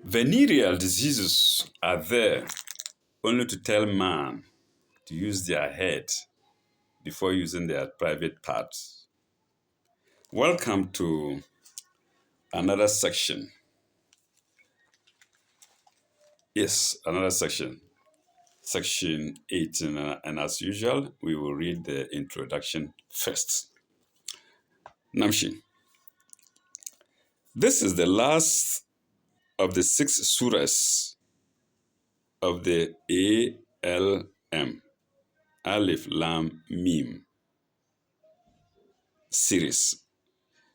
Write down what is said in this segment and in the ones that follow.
Venereal diseases are there only to tell man to use their head before using their private parts. Welcome to another section. Yes, another section. Section 18. And as usual, we will read the introduction first. Namshin. This is the last of the 6 surahs of the ALM, Alif Lam Mim series.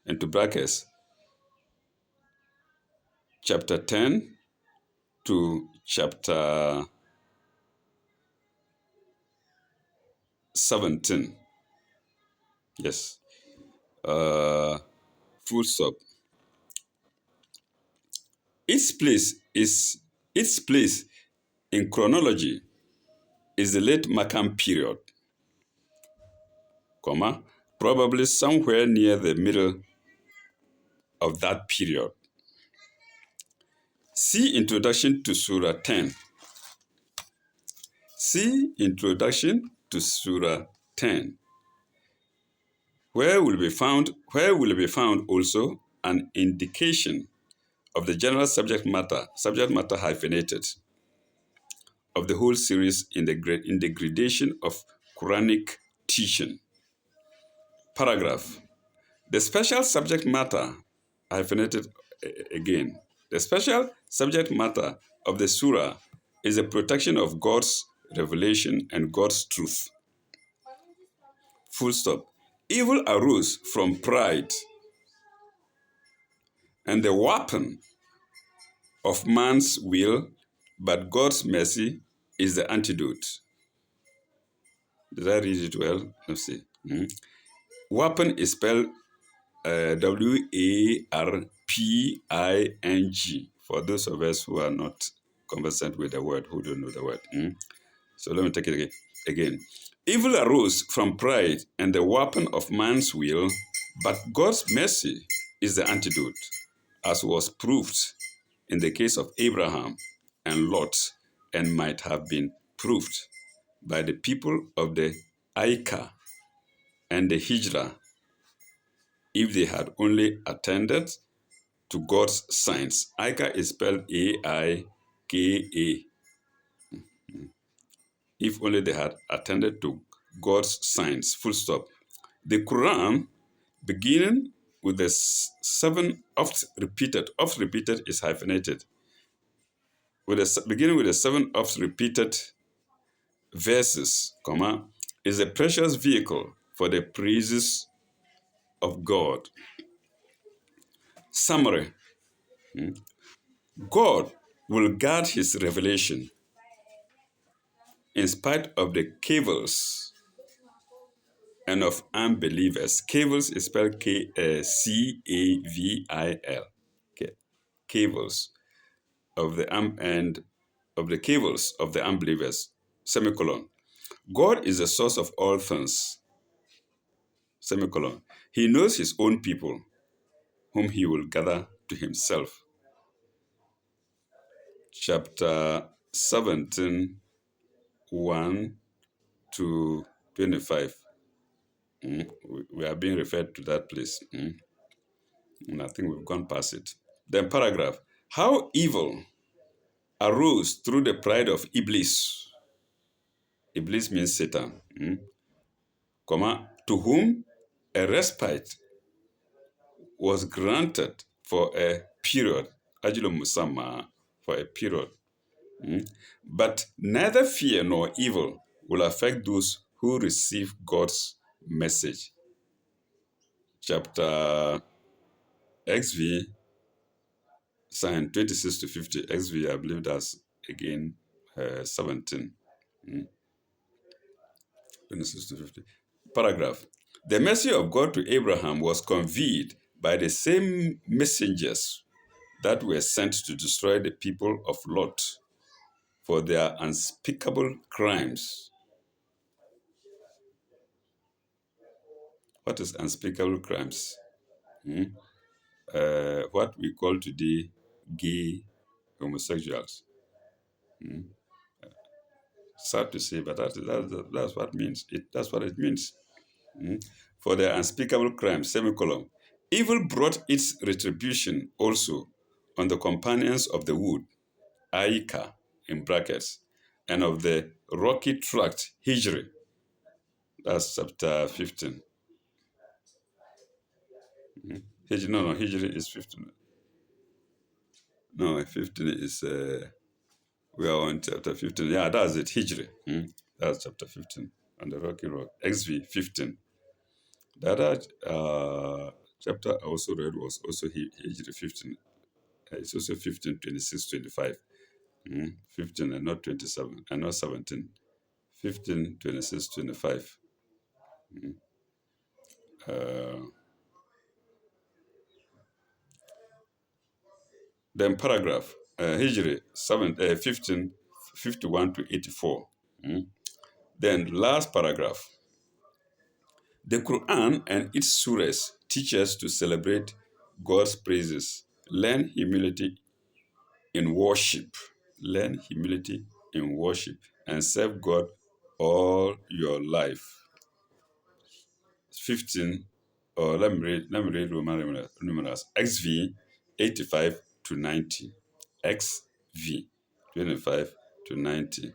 Into brackets, chapter 10 to chapter 17. Yes. Full stop. Its place in chronology is the late Makam period, comma, probably somewhere near the middle of that period. See Introduction to Surah 10. See Introduction to Surah 10, where will be found also an indication of the general subject matter hyphenated, of the whole series in the gradation of Quranic teaching. Paragraph. The special subject matter, hyphenated again, the special subject matter of the surah is the protection of God's revelation and God's truth. Full stop. Evil arose from pride, and the weapon of man's will, but God's mercy is the antidote. Did I read it well? Let's see. Weapon is spelled WARPING, for those of us who are not conversant with the word, who don't know the word. So let me take it again. Evil arose from pride and the weapon of man's will, but God's mercy is the antidote, as was proved in the case of Abraham and Lot, and might have been proved by the people of the Aika and the Hijrah if they had only attended to God's signs. Aika is spelled A-I-K-A. If only they had attended to God's signs. Full stop. The Quran, beginning with the 7 oft repeated is hyphenated, beginning with the 7 oft repeated verses, comma, is a precious vehicle for the praises of God. Summary. God will guard his revelation in spite of the cavils and of unbelievers. Cavils is spelled C-A-V-I-L. Okay. Cavils of the and of the cavils of the unbelievers. Semicolon. God is the source of all things. Semicolon. He knows his own people, whom he will gather to himself. Chapter 17, 1 to 25. We are being referred to that place. And I think we've gone past it. Then paragraph. How evil arose through the pride of Iblis. Iblis means Satan. Comma, to whom a respite was granted for a period. Ajilu Musamma, for a period. But neither fear nor evil will affect those who receive God's message. Chapter XV, sign 26 to 50. XV, I believe that's again 17. 26 to 50. Paragraph. The mercy of God to Abraham was conveyed by the same messengers that were sent to destroy the people of Lot for their unspeakable crimes. What is unspeakable crimes? What we call today gay homosexuals. Mm. Sad to say, but that's what it means. That's what it means. Mm. For their unspeakable crime, semicolon. Evil brought its retribution also on the companions of the wood, Aika, in brackets, and of the rocky tract, Hijri. That's chapter 15. Mm. Hijri, no, Hijri is 15. No, 15 is, we are on chapter 15. Yeah, that's it, Hijri. Mm. That's chapter 15 on the rocky road. XV 15. The other chapter I also read was also Hijri 15. It's also 15, 26, 25. 15 and not 27 and not 17. 15, 26, 25. Mm. Uh, then paragraph, Hijri 15, 51 to 84. Mm. Then last paragraph. The Quran and its surahs teach us to celebrate God's praises, learn humility in worship, learn humility in worship, and serve God all your life. 15, or let me read Roman numerals. XV 85 to 90. XV 25 to 90.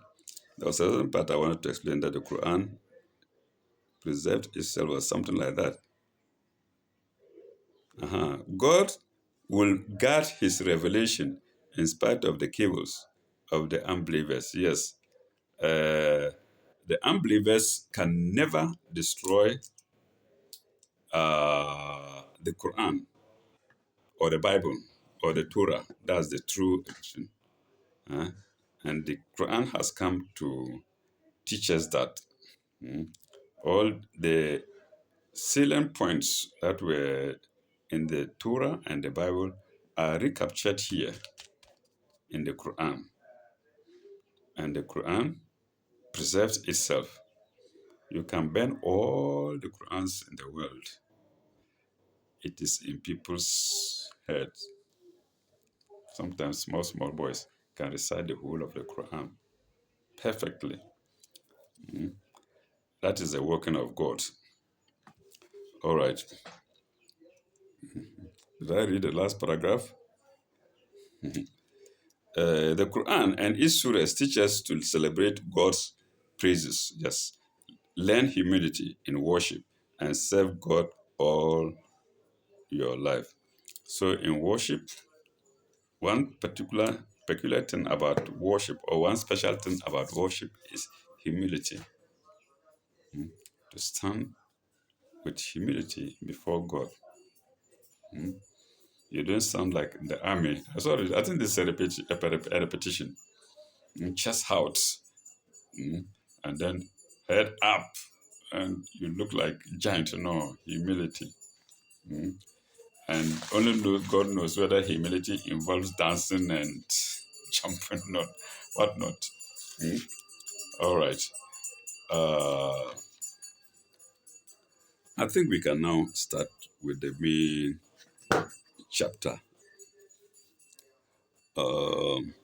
There was a certain part I wanted to explain that the Quran preserved itself or something like that. God will guard his revelation in spite of the cables of the unbelievers. Yes. The unbelievers can never destroy the Quran or the Bible or the Torah. That's the true action. And the Quran has come to teach us that all the salient points that were in the Torah and the Bible are recaptured here in the Quran. And the Quran preserves itself. You can burn all the Qurans in the world. It is in people's heads. Sometimes small boys can recite the whole of the Quran perfectly. That is the working of God. All right. Did I read the last paragraph? The Quran and its surahs teach us to celebrate God's praises. Yes. Learn humility in worship and serve God all your life. So in worship, one peculiar thing about worship, or one special thing about worship, is humility. To stand with humility before God. You don't sound like the army. Sorry, I think this is a repetition. Chest out, and then head up, and you look like giant. No, humility. And only God knows whether humility involves dancing and jumping, not whatnot. All right. Uh, I think we can now start with the main chapter. Um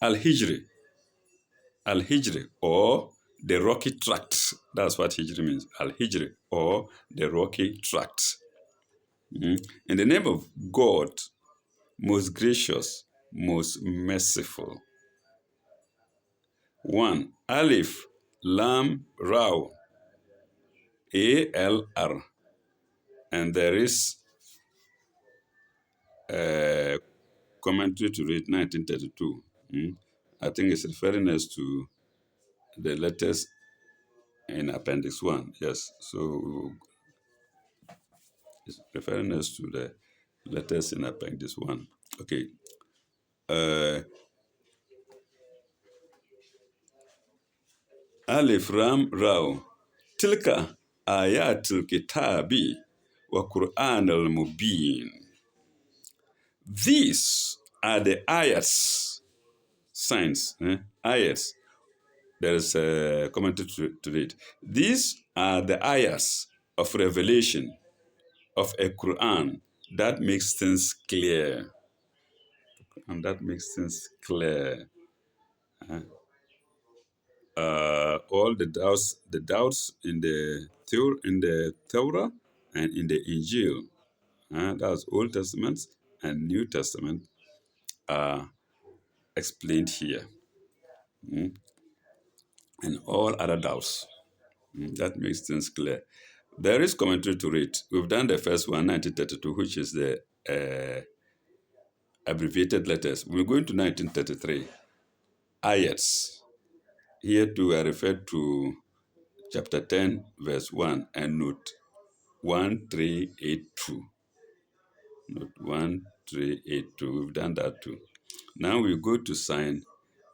Al-Hijri. Al-Hijri, or the Rocky Tract. That's what Hijri means. Al-Hijri, or the Rocky Tract. In the name of God, most gracious, most merciful. 1. Alif, Lam, Ra, ALR. And there is a commentary to read 1932. I think it's referring us to the letters in Appendix 1. Yes. So it's referring us to the letters in Appendix 1. Okay. Alif Ram Rao. Tilka ayatul kitabi wa Quran al-Mubin. These are the ayats, signs, ayats. There is a commentary to read. These are the ayats of revelation of a Quran that makes things clear. and that makes things clear. All the doubts in the Torah and in the Injil, that's Old Testament and New Testament, are explained here, and all other doubts. That makes things clear. There is commentary to read. We've done the first one, 1932, which is the abbreviated letters. We're going to 1933. Ayats. Here too are referred to chapter 10, verse 1, and note 1382. Note 1382. We've done that too. Now we go to sign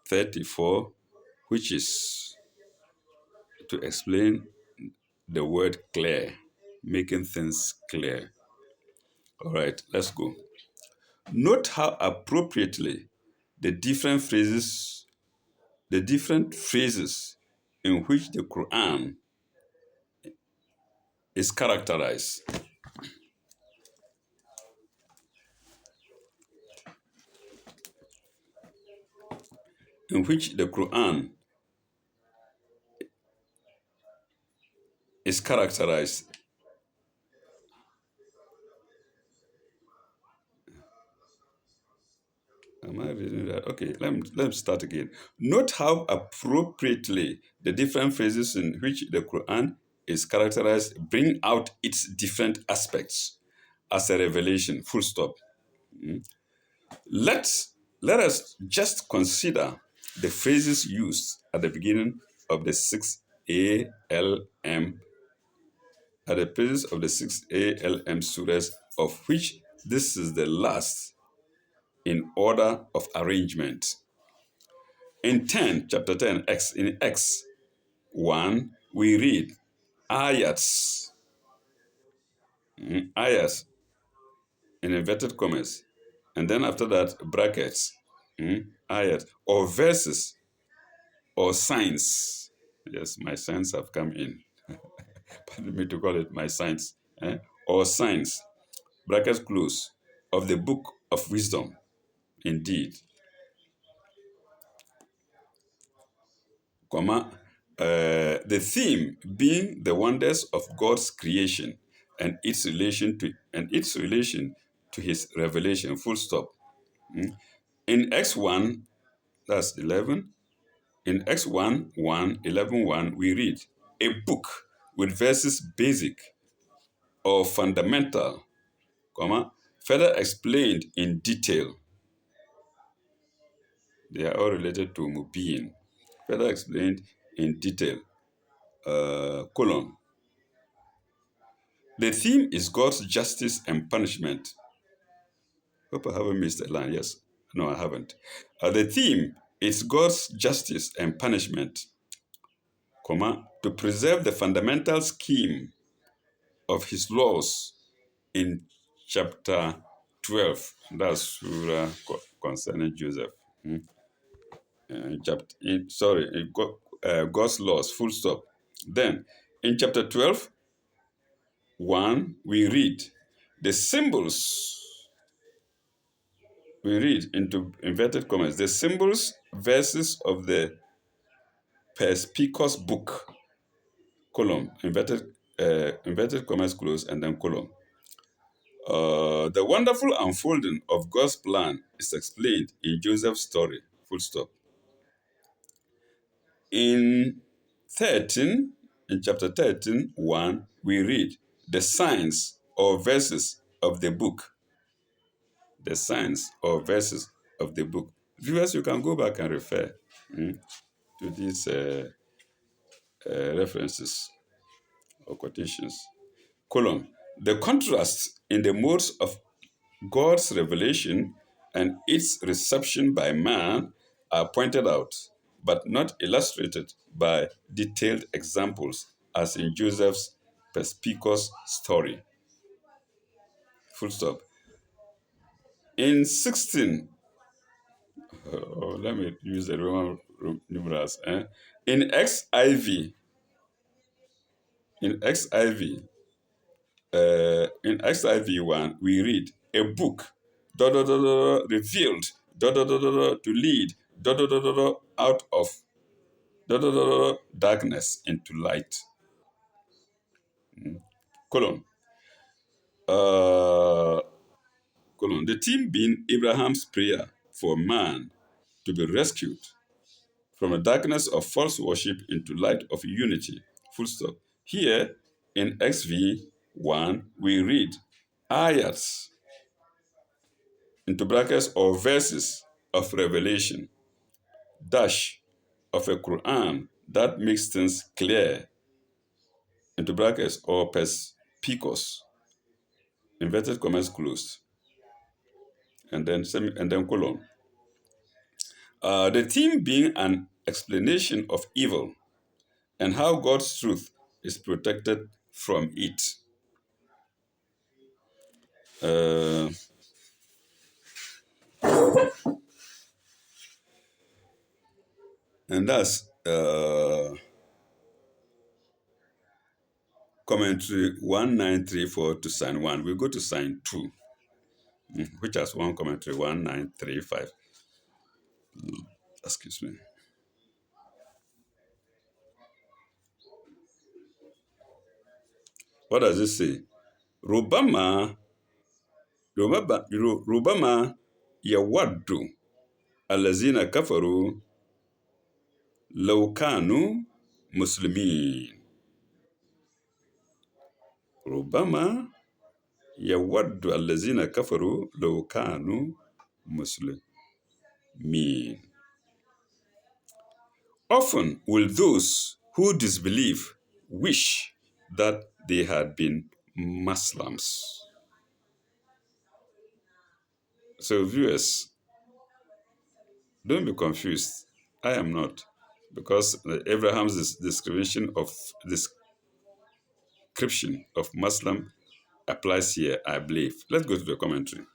34, which is to explain the word clear, making things clear. All right, let's go. Note how appropriately the different phrases, the different phrases in which the Quran is characterized, in which the Quran is characterized. Am I reading that? Okay, let me start again. Note how appropriately the different phrases in which the Quran is characterized bring out its different aspects as a revelation, full stop. Let, let us just consider the phrases used at the beginning of the 6 ALM, at the phrases of the 6 ALM surahs, of which this is the last in order of arrangement. In 10, chapter 10, in X 1, we read ayats, ayats in inverted commas, and then after that, brackets, ayat, or verses, or signs. Yes, my signs have come in. Pardon me to call it my signs. Or signs, brackets close, of the book of wisdom, indeed, comma, the theme being the wonders of God's creation and its relation to his revelation, full stop. In X1, that's 11, in X1, 1, 11, 1, we read a book with verses basic or fundamental, comma, further explained in detail. They are all related to Mubin. Further explained in detail, colon. The theme is God's justice and punishment. Hope I haven't missed a line. Yes. No, I haven't. The theme is God's justice and punishment, comma, to preserve the fundamental scheme of his laws in chapter 12. That's Surah concerning Joseph. God's laws, full stop. Then, in chapter 12, 1, we read the symbols. We read into inverted commas the symbols, verses of the perspicuous book, column, inverted commas close, and then column. The wonderful unfolding of God's plan is explained in Joseph's story, full stop. In 13, in chapter 13, 1, we read the signs or verses of the book. The signs or verses of the book. Viewers, you can go back and refer to these references or quotations. Column. The contrast in the modes of God's revelation and its reception by man are pointed out, but not illustrated by detailed examples as in Joseph's perspicuous story. Full stop. In 16, let me use the Roman numerals. In XIV, in XIV, in XIV 1, we read a book revealed to lead out of darkness into light. Colon. Uh, colon. The theme being Abraham's prayer for man to be rescued from the darkness of false worship into light of unity. Full stop. Here in XV1, we read ayats into brackets or verses of revelation dash of a Quran that makes things clear into brackets or perspicus inverted commas closed and then colon. The theme being an explanation of evil and how God's truth is protected from it. Uh, and that's commentary 1934 to sign 1. We go to sign 2, which has one commentary 1935. Excuse me. What does it say? Rubama, Rubama yawaddu alazina kafaru laukanu muslimin. Rubama yawaddu alazina kafaru laukanu muslimin. Often will those who disbelieve wish that they had been Muslims. So, viewers, don't be confused. I am not, because Abraham's description of Muslim applies here, I believe. Let's go to the commentary.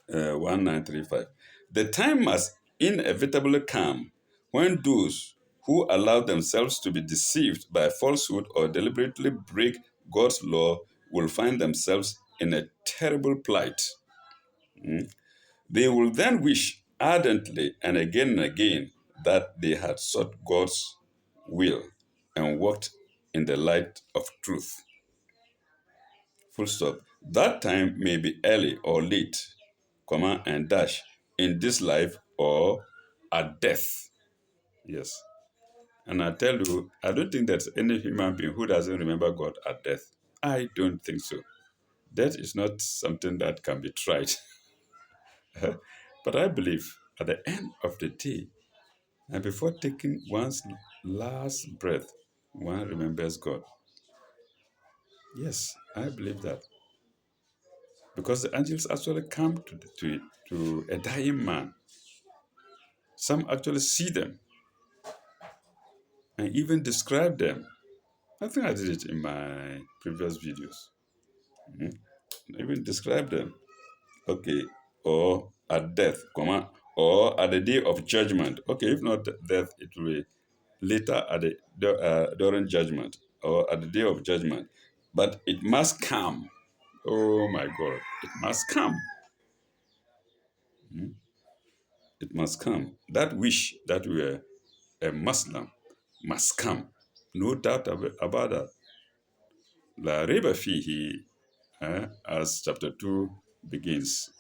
1935. The time must inevitably come when those who allow themselves to be deceived by falsehood or deliberately break God's law will find themselves in a terrible plight. They will then wish ardently and again that they had sought God's will and walked in the light of truth. Full stop. That time may be early or late, comma and dash, in this life or at death. Yes. And I tell you, I don't think there's any human being who doesn't remember God at death. I don't think so. Death is not something that can be tried. But I believe at the end of the day, and before taking one's last breath, one remembers God. Yes, I believe that. Because the angels actually come to a dying man. Some actually see them and even describe them. I think I did it in my previous videos. Even describe them. Okay, or at death, comma, or at the day of judgment. Okay, if not death, it will be later at during judgment or at the day of judgment. But it must come. Oh my God, it must come. It must come. That wish that we are a Muslim must come. No doubt about that. La riba fihi, as chapter 2 begins.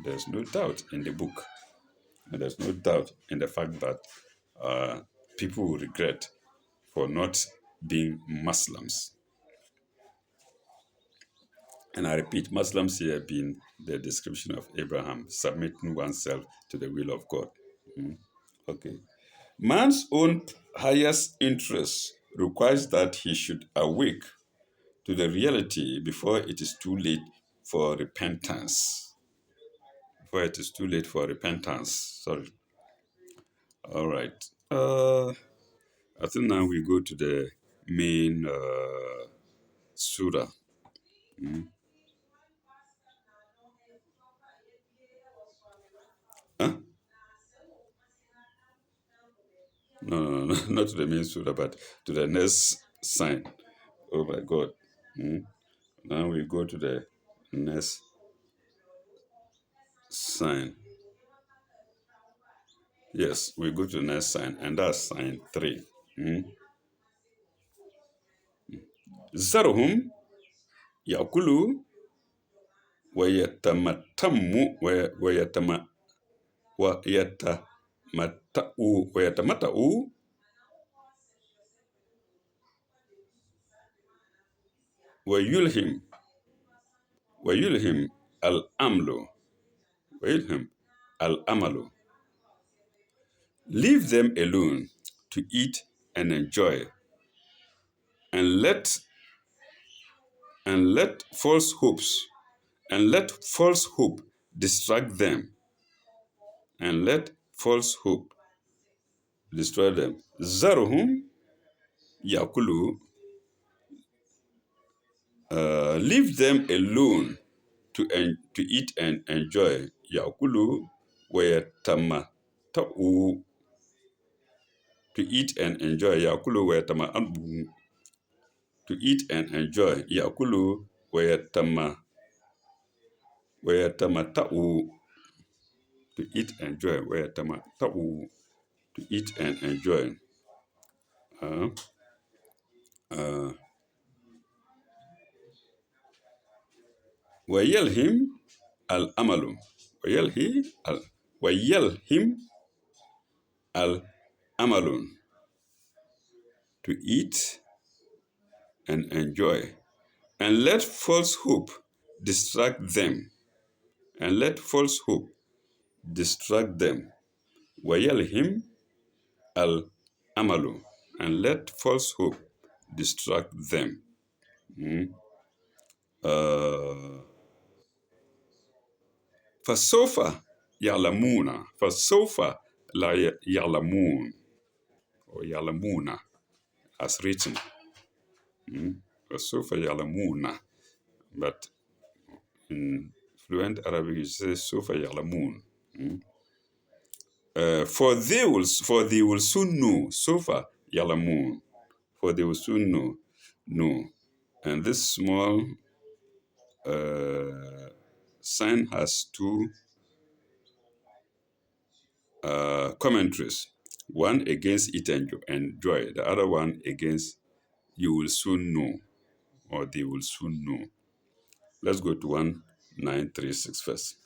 There's no doubt in the book. And there's no doubt in the fact that people will regret for not being Muslims. And I repeat, Muslims here being the description of Abraham, submitting oneself to the will of God. Okay. Man's own highest interest requires that he should awake to the reality before it is too late for repentance. Before it is too late for repentance. Sorry. All right. I think now we go to the main surah. Huh? No, not to the main surah, but to the next sign. Oh my God. Now we go to the next. sign. Yes, we go to the next sign, and that's sign 3. Zarhum yakulu wayatamattamu wayatamatta'u wayulhim wayulhim al-amlu wayulhim al-amalu. Leave them alone to eat and enjoy, and let false hopes and let false hope distract them, and let false hope destroy them. Zaruhum yakulu, leave them alone to eat and enjoy. Yakulu wayatama ta'u, to eat and enjoy. Yakulu wayatama to eat and enjoy. Yakulu wayatama ta'u, to eat and enjoy. Wayatama ta'u, to eat and enjoy. Uh, uh, Wayelhim al-amalu. Wayelhim al-amalun, to eat and enjoy. And let false hope distract them. And let false hope distract them. Wayelhim al-amalu. And let false hope distract them. فسوف يعلمون. فسوف لا يعلمون, or يعلمون as written. فسوف يعلمون, but in fluent Arabic it says سوف يعلمون. For they will soon know. سوف يعلمون, for they will soon know. And this small sign has two commentaries. One against eat and enjoy, the other one against you will soon know, or they will soon know. Let's go to 1936 first.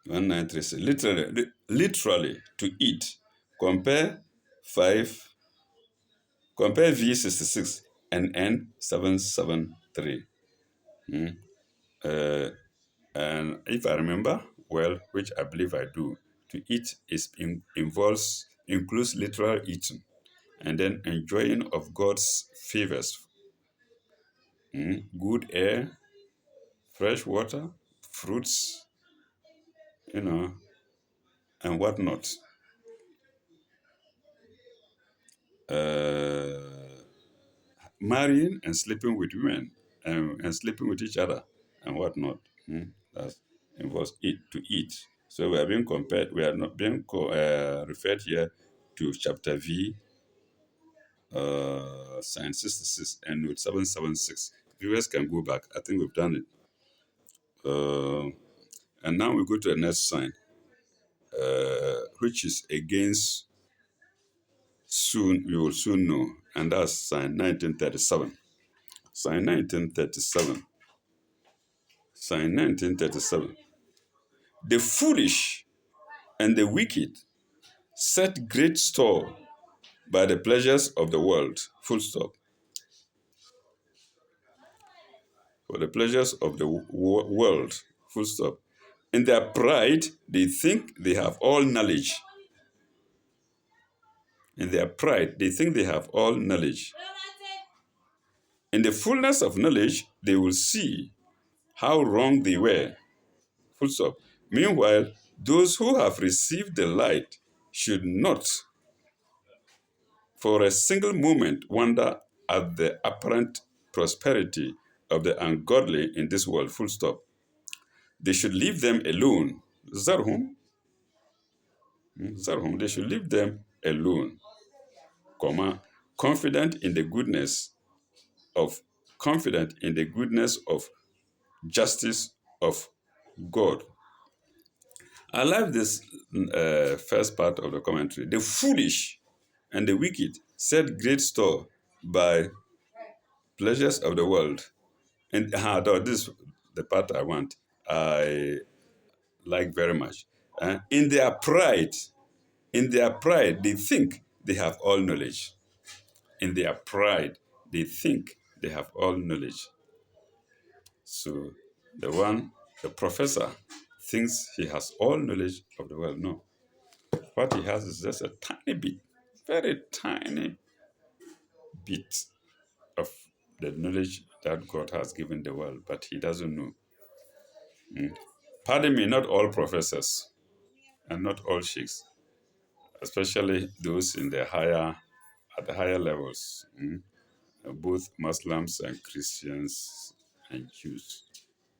1936, literally to eat. Compare V66 and N773. And if I remember well, which I believe I do, to eat includes literal eating, and then enjoying of God's favors, good air, fresh water, fruits, and whatnot. Marrying and sleeping with women, and sleeping with each other and whatnot. That involves to eat. So we are being compared. We are not being referred here to chapter V, sign 66 and note 776. Viewers can go back. I think we've done it. And now we go to the next sign, which is against soon. You will soon know, and that's sign 1937. Sign 1937. Sign 1937. The foolish and the wicked set great store by the pleasures of the world. Full stop. For the pleasures of the world. Full stop. In their pride, they think they have all knowledge. In their pride, they think they have all knowledge. In the fullness of knowledge, they will see how wrong they were. Full stop. Meanwhile, those who have received the light should not, for a single moment, wonder at the apparent prosperity of the ungodly in this world. Full stop. They should leave them alone. Zarhum. Zarhum. They should leave them alone. Confident in the goodness of confident in the goodness of justice of God. I like this first part of the commentary. The foolish and the wicked set great store by pleasures of the world. And this is the part I want. I like very much. In their pride, they think they have all knowledge. In their pride, they think they have all knowledge. So the professor, thinks he has all knowledge of the world. No. What he has is just a tiny bit, very tiny bit of the knowledge that God has given the world, but he doesn't know. Pardon me, not all professors and not all sheikhs, especially those in at the higher levels, both Muslims and Christians and Jews.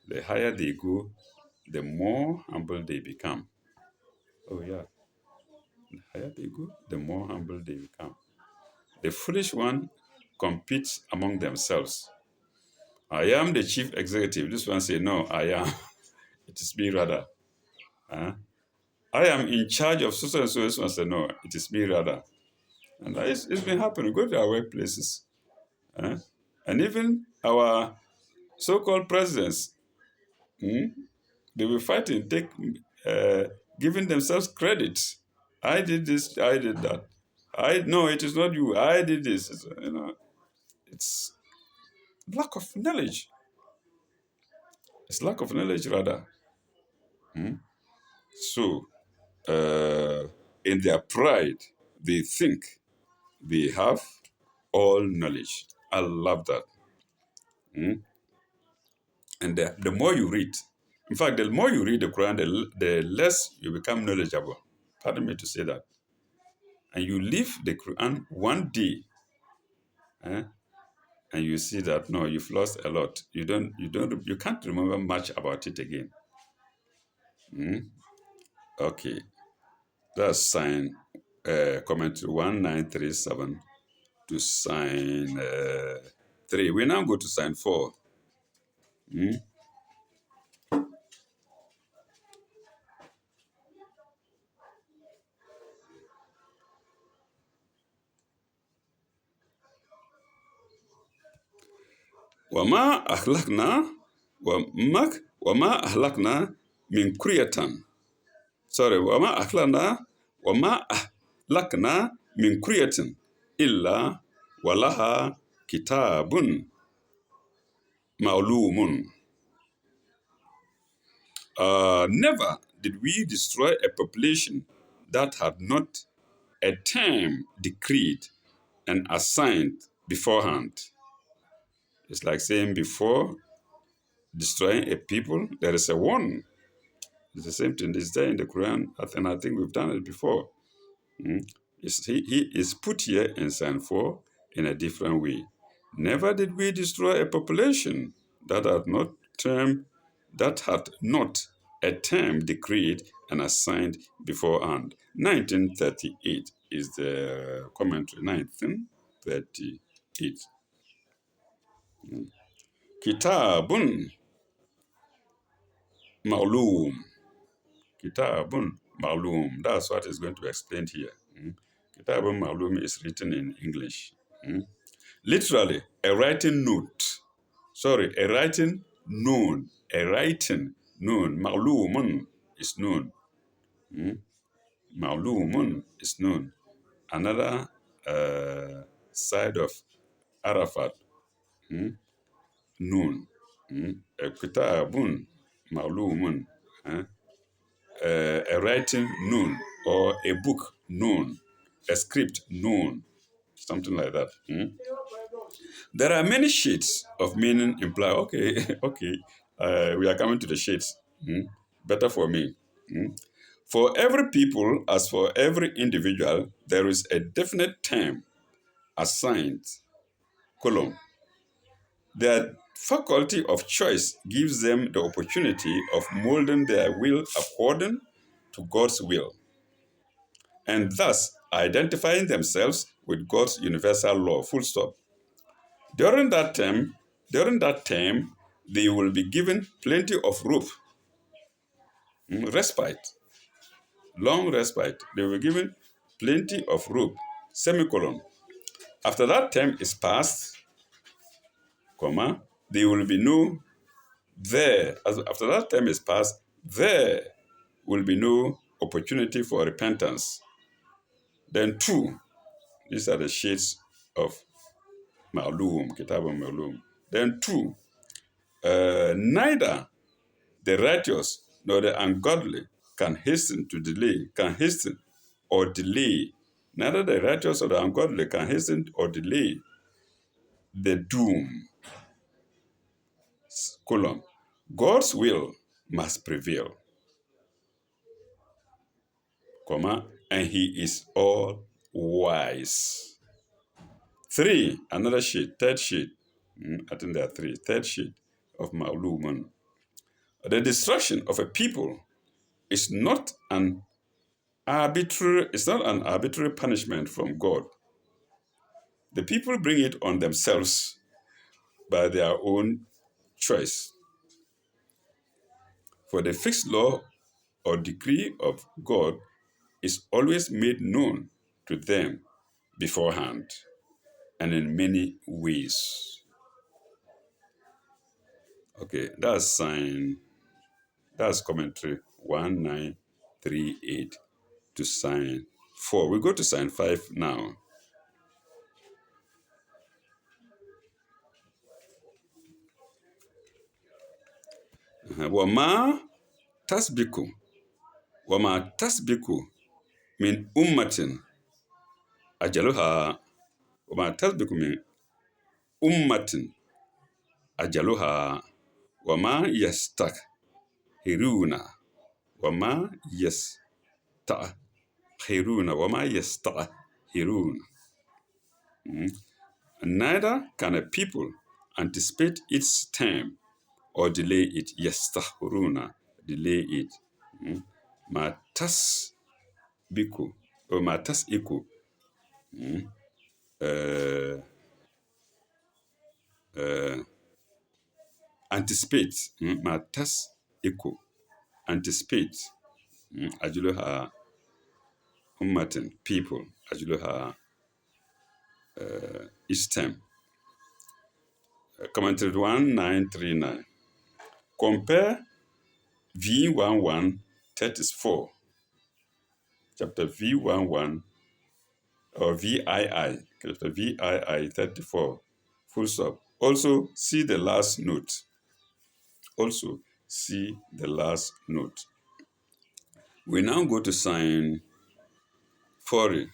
The higher they go, the more humble they become. Oh yeah, the higher they go, the more humble they become. The foolish one competes among themselves. I am the chief executive. This one say, no, I am. It is me rather. Huh? I am in charge of so and so. This one say, no, it is me rather. And it's been happening. Go to our workplaces. Huh? And even our so-called presidents, they will fight and uh, giving themselves credit. I did this, I did that. No, it is not you. I did this. It's lack of knowledge. It's lack of knowledge rather. So, in their pride, they think they have all knowledge. I love that. And the more you read, in fact, the more you read the Quran, the less you become knowledgeable. Pardon me to say that. And you leave the Quran one day, eh, and you see that no, you've lost a lot. You can't remember much about it again. Okay, that's sign comment 1937 to sign 3. We now go to sign 4. وما أخلقنا وما أهلكنا من قرية. Sorry, وما أهلكنا من قرية إلا ولها كتاب معلوم. Never did we destroy a population that had not a term decreed and assigned beforehand. It's like saying before destroying a people, there is a warning. It's the same thing. It's there in the Quran, and I think we've done it before. He is put here in Psalm 4 in a different way. Never did we destroy a population that had not a term decreed and assigned beforehand. 1938 is the commentary. 1938. Kitabun ma'lum. Kitabun ma'lum. That's what is going to be explained here. Kitabun ma'lum is written in English. Literally, a writing note. Sorry, a writing known. A writing known. Ma'lumun is known. Ma'lumun is known. Another side of Arafat, known. Kitabun ma'lumun. A writing known, or a book known, a script known, something like that. There are many shades of meaning implied. Okay, okay, we are coming to the shades. Better for me. For every people, as for every individual, there is a definite term assigned, column. Their faculty of choice gives them the opportunity of molding their will according to God's will, and thus identifying themselves with God's universal law, full stop. During that term, During that time, they will be given plenty of rope, respite, long respite. They will be given plenty of rope, semicolon. After that time is passed, comma, there will be no there. After that time is passed, there will be no opportunity for repentance. Then two, these are the shades of Ma'lum, Kitab al-Ma'lum. Then two, neither the righteous nor the ungodly can hasten or delay. Neither the righteous or the ungodly can hasten or delay the doom. Colon. God's will must prevail, comma, and he is all wise. Three, another sheet, third sheet. I think there are three. Third sheet of Ma'lumun. The destruction of a people is not an arbitrary punishment from God. The people bring it on themselves by their own choice. For the fixed law or decree of God is always made known to them beforehand and in many ways. Okay, that's commentary 1938 to sign 4. We go to sign 5 now. وما تسبق وما تسبق من أمة أجلها وما تسبق من أمة أجلها وما يستأخرون وما يستأخرون. Neither can a people anticipate its time or delay it. Yastahuruna, delay it. Matas biku or matas iku. Anticipate. Matas iku. Anticipate. Ajuluha ummatin, people. Ajuluha its time. Commentary 1939. Compare V1134, chapter V11 or VII, chapter VII 34, full stop. Also see the last note. We now go to sign 40.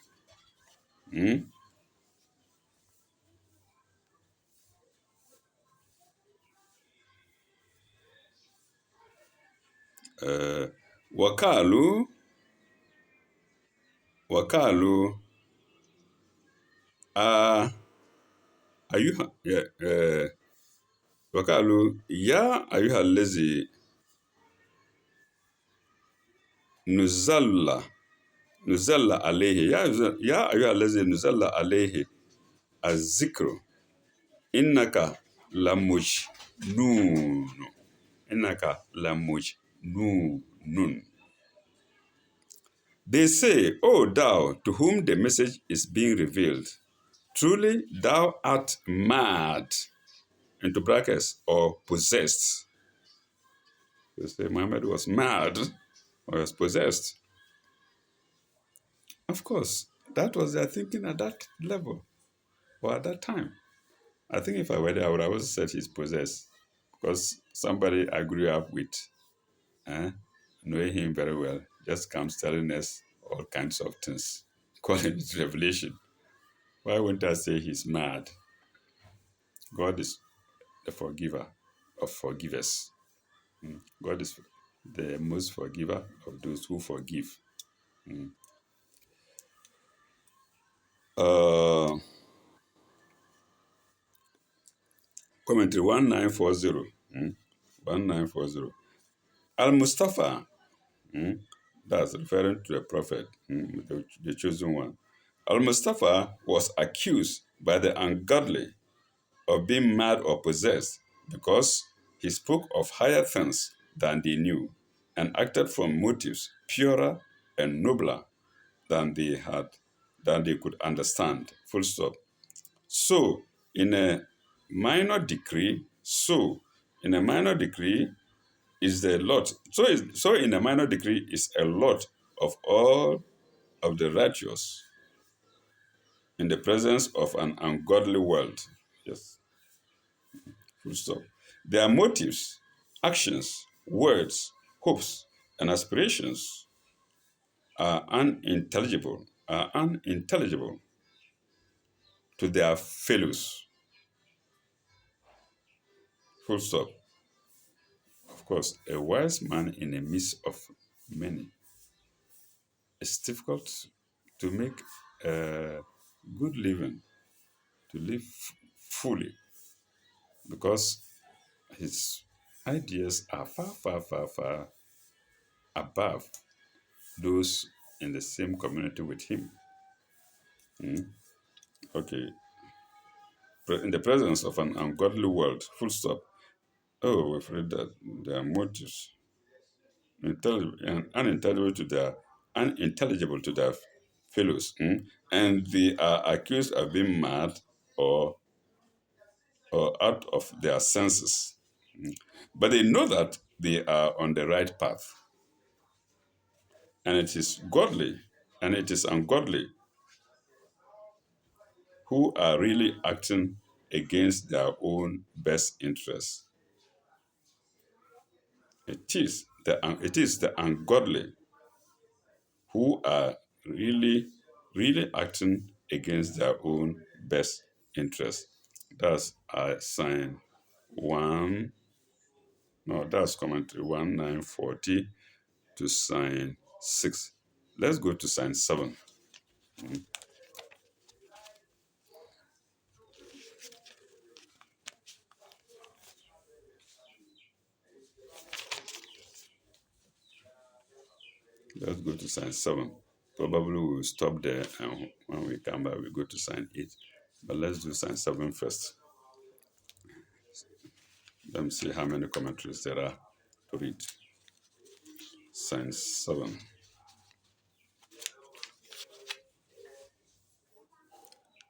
Wakalu ayuha wakalu ya ayuha lezi nuzalla alayhi ya ayuha lezi nuzalla alayhi azikru innaka lamujnun nun. They say, O thou to whom the message is being revealed, truly thou art mad, into brackets, or possessed. They say Muhammad was mad or was possessed. Of course, that was their thinking at that level or at that time. I think if I were there, I would have also said he's possessed because somebody I grew up with, knowing him very well, just comes telling us all kinds of things, calling it revelation. Why wouldn't I say he's mad? God is the forgiver of forgivers. God is the most forgiver of those who forgive. Commentary 1940. 1940. Al-Mustafa, that's referring to the prophet, the chosen one. Al-Mustafa was accused by the ungodly of being mad or possessed, because he spoke of higher things than they knew, and acted from motives purer and nobler than they could understand. Full stop. So, in a minor degree, so in a minor degree is the lot. So in a minor degree is a lot of all of the righteous in the presence of an ungodly world. Yes, full stop. Their motives, actions, words, hopes, and aspirations are unintelligible to their fellows. Full stop. Of course, a wise man in the midst of many. It's difficult to make a good living, to live fully, because his ideas are far, far, far, far above those in the same community with him. Mm. Okay. In the presence of an ungodly world, full stop. Oh, we've read that their motives unintelligible to their fellows, and they are accused of being mad or out of their senses. But they know that they are on the right path, and it is godly and it is ungodly who are really acting against their own best interests. It is the ungodly who are really acting against their own best interests. That's sign one. No, that's commentary 1940 to sign 6. Let's go to sign 7. Let's go to sign 7. Probably we'll stop there, and when we come back, we go to sign 8. But let's do sign 7 first. Let me see how many commentaries there are to read. Sign 7.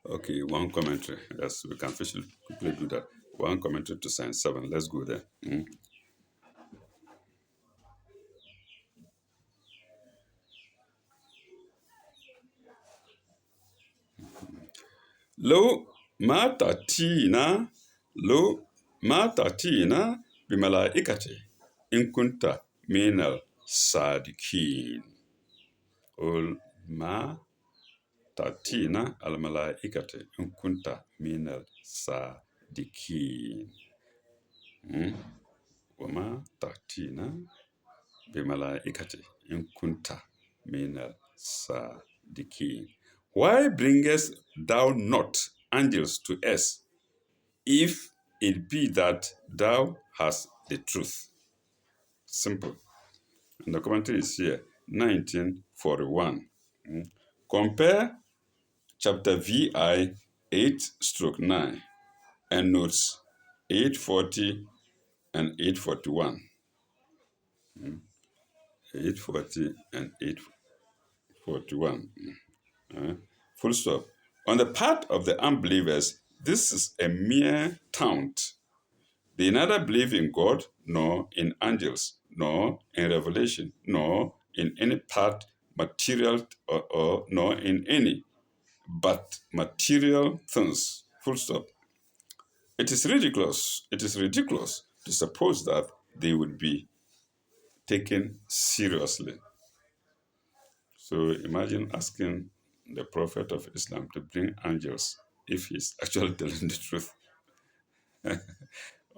Okay, one commentary. Yes, we can quickly do that. One commentary to sign 7. Let's go there. لو ما تأتينا لو ما تأتينا بملائكته إن كنت من الصادقين. قل ما تأتينا الملائكة إن كنت من الصادقين. وما تأتينا بملائكته إن كنت من الصادقين. Why bringest thou not angels to us, if it be that thou hast the truth? Simple. And the commentary is here, 1941. Compare chapter VI 8-9 and notes 840 and 841. 840 and 841. Full stop. On the part of the unbelievers, this is a mere taunt. They neither believe in God, nor in angels, nor in revelation, nor in any part material, or nor in any but material things. Full stop. It is ridiculous. It is ridiculous to suppose that they would be taken seriously. So imagine asking the Prophet of Islam to bring angels if he's actually telling the truth.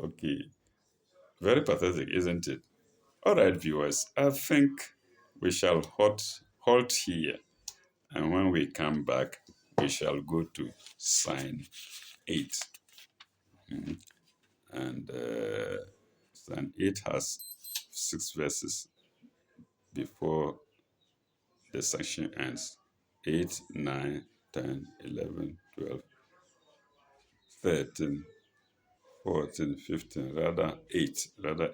Okay, very pathetic, isn't it? All right, viewers, I think we shall halt here. And when we come back, we shall go to sign 8. And sign 8 has 6 verses before the section ends: 8, 9, 10, 11, 12, 13, 14, 15, rather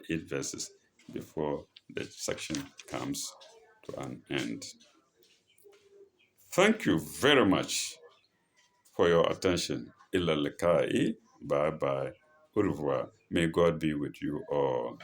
eight verses before the section comes to an end. Thank you very much for your attention. Ila lekai. Bye bye. Au revoir. May God be with you all.